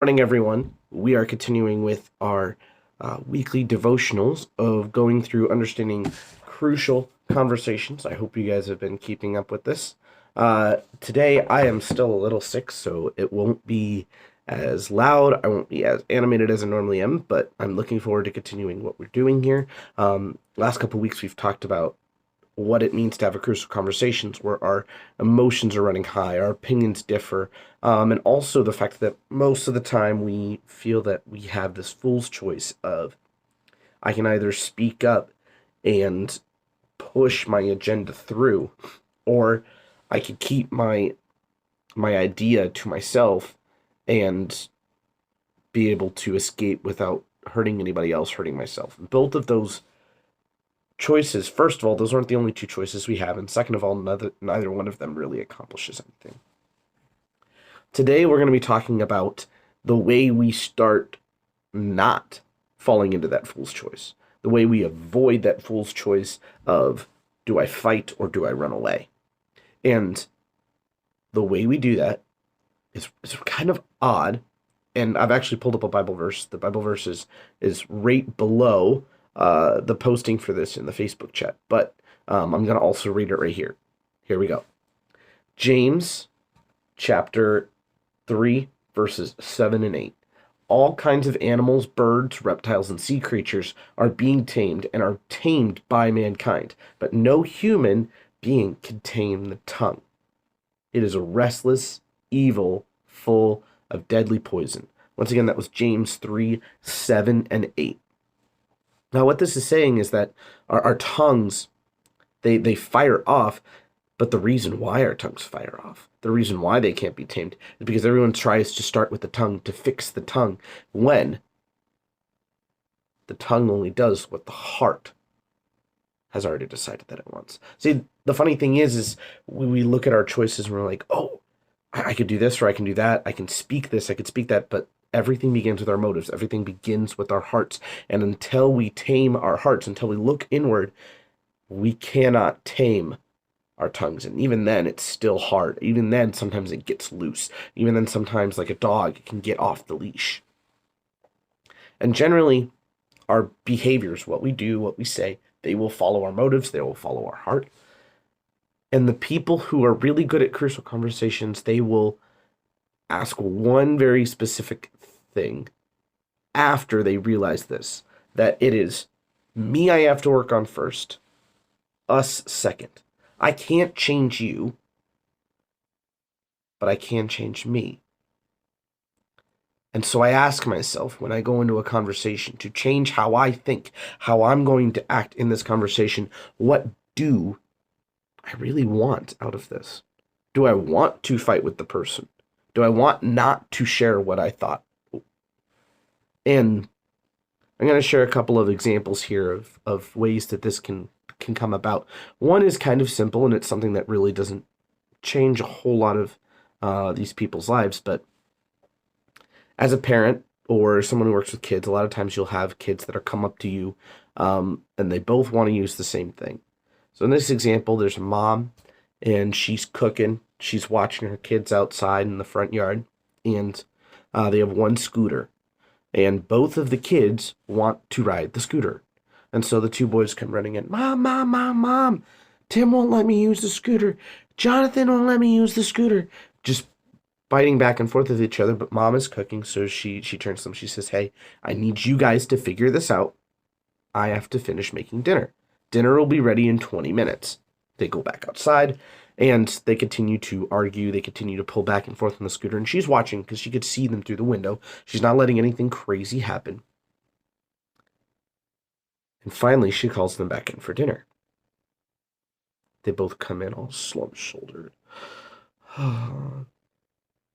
Morning, everyone. We are continuing with our weekly devotionals of going through understanding crucial conversations. I hope you guys have been keeping up with this. Today, I am still a little sick, so it won't be as loud. I won't be as animated as I normally am, but I'm looking forward to continuing what we're doing here. Last couple weeks, we've talked about what it means to have a crucial conversations where our emotions are running high, our opinions differ, and also the fact that most of the time we feel that we have this fool's choice of I can either speak up and push my agenda through, or I could keep my idea to myself and be able to escape without hurting anybody else, hurting myself. Both of those choices, first of all, those aren't the only two choices we have, and second of all, neither one of them really accomplishes anything. Today, we're going to be talking about the way we start not falling into that fool's choice, the way we avoid that fool's choice of do I fight or do I run away? And the way we do that is kind of odd. And I've actually pulled up a Bible verse. The Bible verse is right below the posting for this in the Facebook chat. But I'm going to also read it right here. Here we go. James chapter 3, verses 7 and 8. All kinds of animals, birds, reptiles, and sea creatures are being tamed and are tamed by mankind, but no human being can tame the tongue. It is a restless, evil, full of deadly poison. Once again, that was James 3, 7, and 8. Now, what this is saying is that our tongues, they fire off, but the reason why our tongues fire off, the reason why they can't be tamed, is because everyone tries to start with the tongue to fix the tongue when the tongue only does what the heart has already decided that it wants. See, the funny thing is we look at our choices and we're like, oh, I could do this or I can do that. I can speak this, I could speak that, but everything begins with our motives. Everything begins with our hearts. And until we tame our hearts, until we look inward, we cannot tame our tongues. And even then, it's still hard. Even then, sometimes it gets loose. Even then, sometimes, like a dog, it can get off the leash. And generally, our behaviors, what we do, what we say, they will follow our motives, they will follow our heart. And the people who are really good at crucial conversations, they will ask one very specific thing after they realize this, that it is me I have to work on first, us second. I can't change you, but I can change me. And so I ask myself when I go into a conversation to change how I think, how I'm going to act in this conversation, what do I really want out of this? Do I want to fight with the person? Do I want not to share what I thought? And I'm going to share a couple of examples here of ways that this can come about. One is kind of simple, and it's something that really doesn't change a whole lot of these people's lives. But as a parent or someone who works with kids, a lot of times you'll have kids that are come up to you, and they both want to use the same thing. So in this example, there's a mom, and she's cooking. She's watching her kids outside in the front yard, and they have one scooter. And both of the kids want to ride the scooter. And so the two boys come running in. Mom, mom, mom, mom. Tim won't let me use the scooter. Jonathan won't let me use the scooter. Just fighting back and forth with each other. But mom is cooking, so she turns to them. She says, hey, I need you guys to figure this out. I have to finish making dinner. Dinner will be ready in 20 minutes. They go back outside, and they continue to argue. They continue to pull back and forth on the scooter. And she's watching because she could see them through the window. She's not letting anything crazy happen. And finally, she calls them back in for dinner. They both come in all slump-shouldered.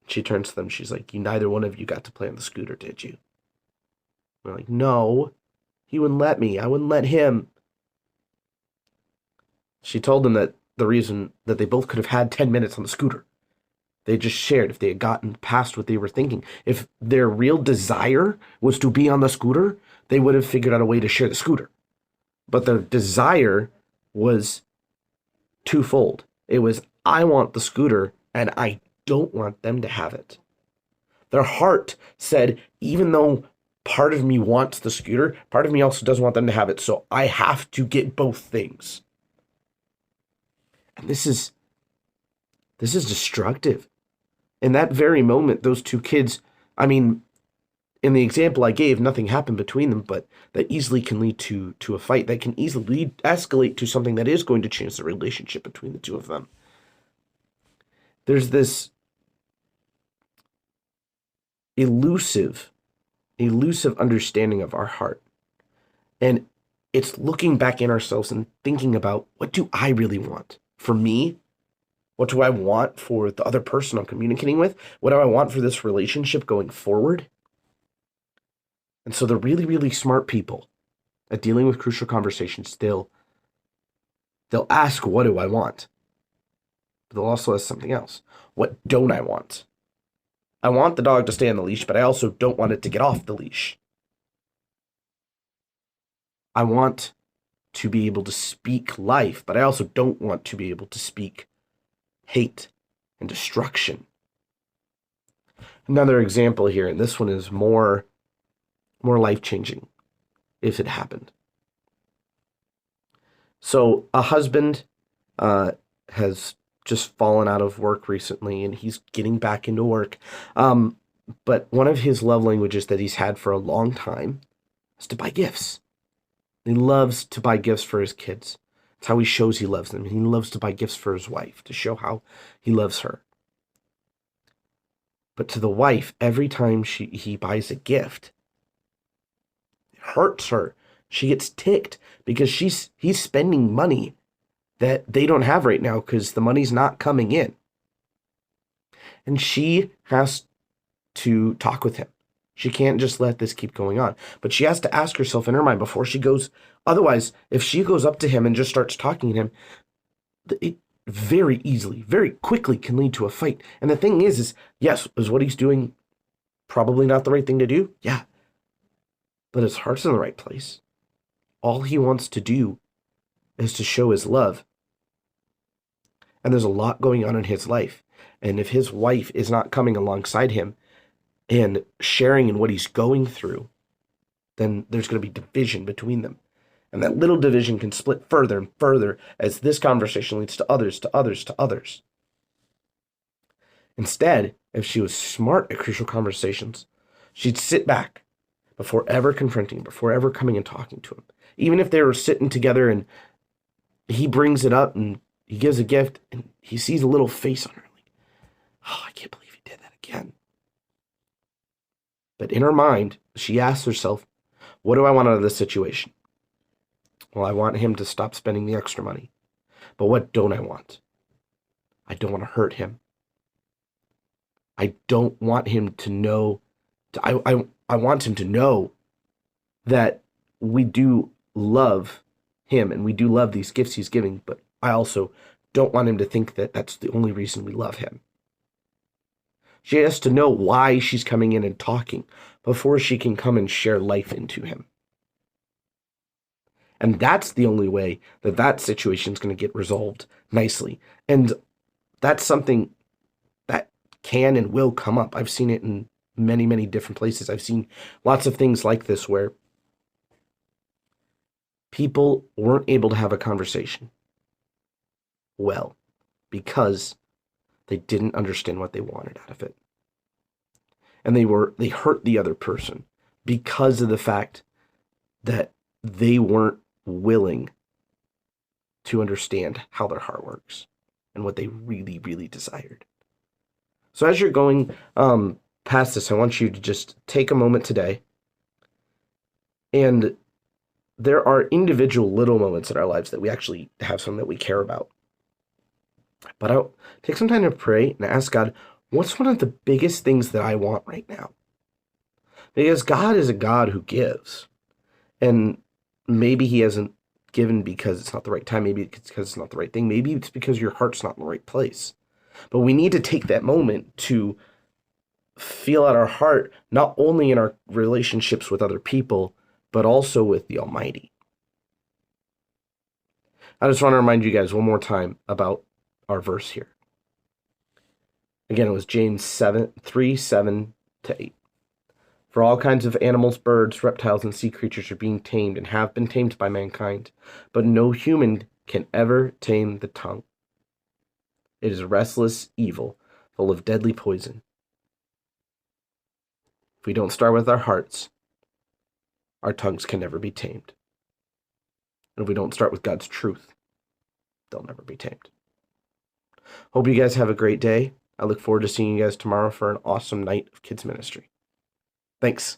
She turns to them. She's like, neither one of you got to play on the scooter, did you? We're like, no. He wouldn't let me. I wouldn't let him. She told them that the reason that they both could have had 10 minutes on the scooter, they just shared if they had gotten past what they were thinking. If their real desire was to be on the scooter, they would have figured out a way to share the scooter. But their desire was twofold. It was, I want the scooter, and I don't want them to have it. Their heart said, even though part of me wants the scooter, part of me also doesn't want them to have it, so I have to get both things. And this is destructive. In that very moment, those two kids, I mean, in the example I gave, nothing happened between them, but that easily can lead to a fight. That can easily escalate to something that is going to change the relationship between the two of them. There's this elusive understanding of our heart. And it's looking back in ourselves and thinking about, what do I really want for me? What do I want for the other person I'm communicating with? What do I want for this relationship going forward? And so the really, really smart people at dealing with crucial conversations, they'll ask, what do I want? But they'll also ask something else. What don't I want? I want the dog to stay on the leash, but I also don't want it to get off the leash. I want to be able to speak life, but I also don't want to be able to speak hate and destruction. Another example here, and this one is more life-changing if it happened. So a husband has just fallen out of work recently, and he's getting back into work. But one of his love languages that he's had for a long time is to buy gifts. He loves to buy gifts for his kids. It's how he shows he loves them. He loves to buy gifts for his wife to show how he loves her. But to the wife, every time he buys a gift, it hurts her. She gets ticked because he's spending money that they don't have right now because the money's not coming in. And she has to talk with him. She can't just let this keep going on. But she has to ask herself in her mind before she goes. Otherwise, if she goes up to him and just starts talking to him, it very easily, very quickly can lead to a fight. And the thing is yes, is what he's doing probably not the right thing to do? Yeah. But his heart's in the right place. All he wants to do is to show his love. And there's a lot going on in his life. And if his wife is not coming alongside him and sharing in what he's going through, then there's going to be division between them. And that little division can split further and further as this conversation leads to others, to others, to others. Instead, if she was smart at crucial conversations, she'd sit back before ever confronting him, before ever coming and talking to him. Even if they were sitting together and he brings it up and he gives a gift and he sees a little face on her, like, oh, I can't believe he did that again. But in her mind, she asks herself, what do I want out of this situation? Well, I want him to stop spending the extra money. But what don't I want? I don't want to hurt him. I don't want him to know. I want him to know that we do love him and we do love these gifts he's giving, but I also don't want him to think that that's the only reason we love him. She has to know why she's coming in and talking before she can come and share life into him. And that's the only way that situation is going to get resolved nicely. And that's something that can and will come up. I've seen it in many, many different places. I've seen lots of things like this where people weren't able to have a conversation well because they didn't understand what they wanted out of it. And they hurt the other person because of the fact that they weren't willing to understand how their heart works and what they really, really desired. So as you're going past this, I want you to just take a moment today. And there are individual little moments in our lives that we actually have something that we care about. But I'll take some time to pray and ask God, what's one of the biggest things that I want right now? Because God is a God who gives. And maybe he hasn't given because it's not the right time. Maybe it's because it's not the right thing. Maybe it's because your heart's not in the right place. But we need to take that moment to feel out our heart, not only in our relationships with other people, but also with the Almighty. I just want to remind you guys one more time about our verse here. Again, it was James 3:7 to 8. For all kinds of animals, birds, reptiles, and sea creatures are being tamed and have been tamed by mankind, but no human can ever tame the tongue. It is a restless evil, full of deadly poison. If we don't start with our hearts, our tongues can never be tamed. And if we don't start with God's truth, they'll never be tamed. Hope you guys have a great day. I look forward to seeing you guys tomorrow for an awesome night of kids ministry. Thanks.